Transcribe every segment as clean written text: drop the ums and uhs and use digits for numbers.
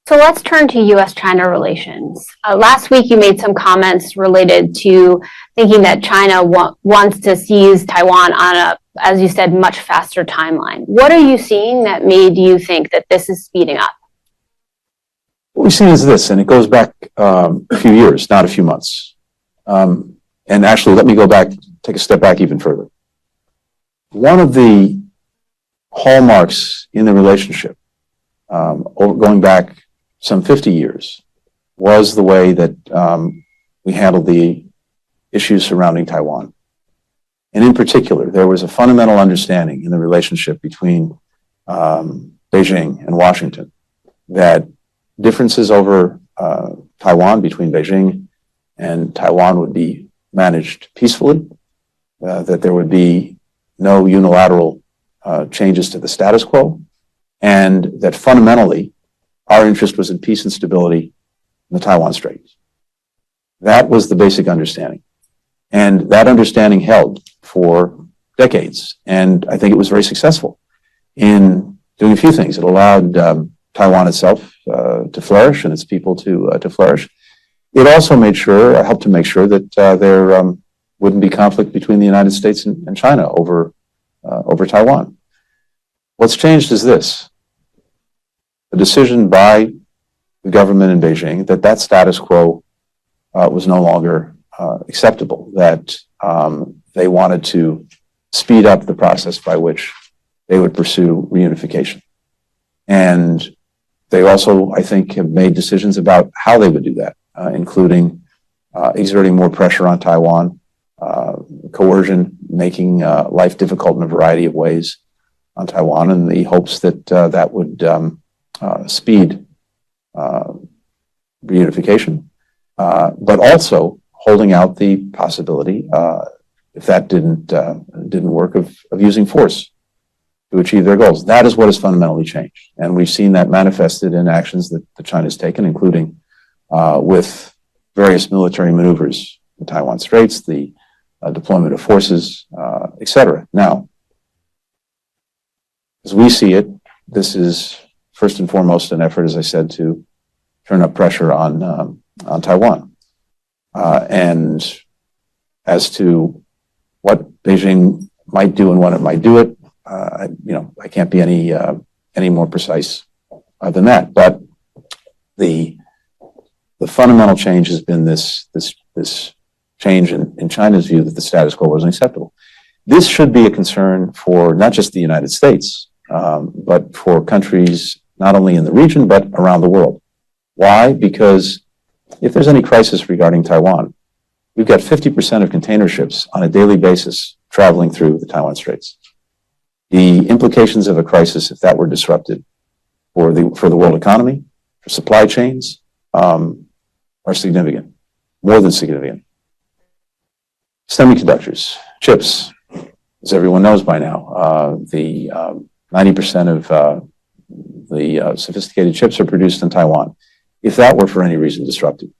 So let's turn to U.S.-China relations. Last week, you made some comments related to thinking that China wants to seize Taiwan on a, as you said, much faster timeline. What are you seeing that made you think that this is speeding up? What we've seen is this, and it goes back a few years, not a few months. And actually, let me go back, take a step back even further. One of the hallmarks in the relationship, going back some 50 years, was the way that we handled the issues surrounding Taiwan. And in particular, there was a fundamental understanding in the relationship between Beijing and Washington that differences over Taiwan between Beijing and Taiwan would be managed peacefully, that there would be no unilateral changes to the status quo, and that fundamentally our interest was in peace and stability in the Taiwan Straits. That was the basic understanding. And that understanding held for decades. And I think it was very successful in doing a few things. It allowed Taiwan itself to flourish and its people to flourish. It also made sure, helped to make sure that there wouldn't be conflict between the United States and China over Taiwan. What's changed is this: a decision by the government in Beijing that status quo was no longer acceptable, that they wanted to speed up the process by which they would pursue reunification. And they also, I think, have made decisions about how they would do that, including exerting more pressure on Taiwan, coercion, making life difficult in a variety of ways on Taiwan, in the hopes that that would speed reunification, but also holding out the possibility, if that didn't work, of using force to achieve their goals. That is what has fundamentally changed, and we've seen that manifested in actions that China has taken, including with various military maneuvers in the Taiwan Straits, the deployment of forces, etc. Now, as we see it, this is first and foremost an effort, as I said, to turn up pressure on Taiwan. And as to what Beijing might do and when it might do it, I can't be any more precise than that. But the fundamental change has been this change in China's view that the status quo wasn't acceptable. This should be a concern for not just the United States, but for countries not only in the region, but around the world. Why? Because if there's any crisis regarding Taiwan, we've got 50% of container ships on a daily basis traveling through the Taiwan Straits. The implications of a crisis, if that were disrupted for the world economy, for supply chains, are significant, more than significant. Semiconductors, chips, as everyone knows by now, the 90% of the sophisticated chips are produced in Taiwan. If that were for any reason disrupted,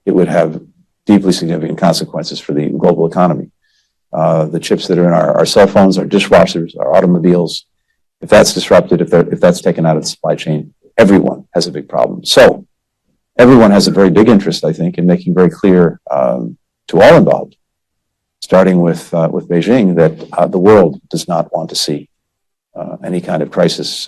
it would have deeply significant consequences for the global economy. The chips that are in our cell phones, our dishwashers, our automobiles, if that's disrupted, if that's taken out of the supply chain, everyone has a big problem. So everyone has a very big interest, I think, in making very clear to all involved, starting with Beijing, that the world does not want to see any kind of crisis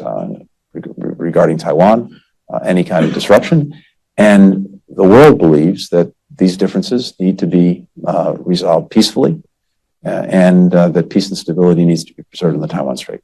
regarding Taiwan, any kind of disruption. And the world believes that these differences need to be resolved peacefully, and that peace and stability needs to be preserved in the Taiwan Strait.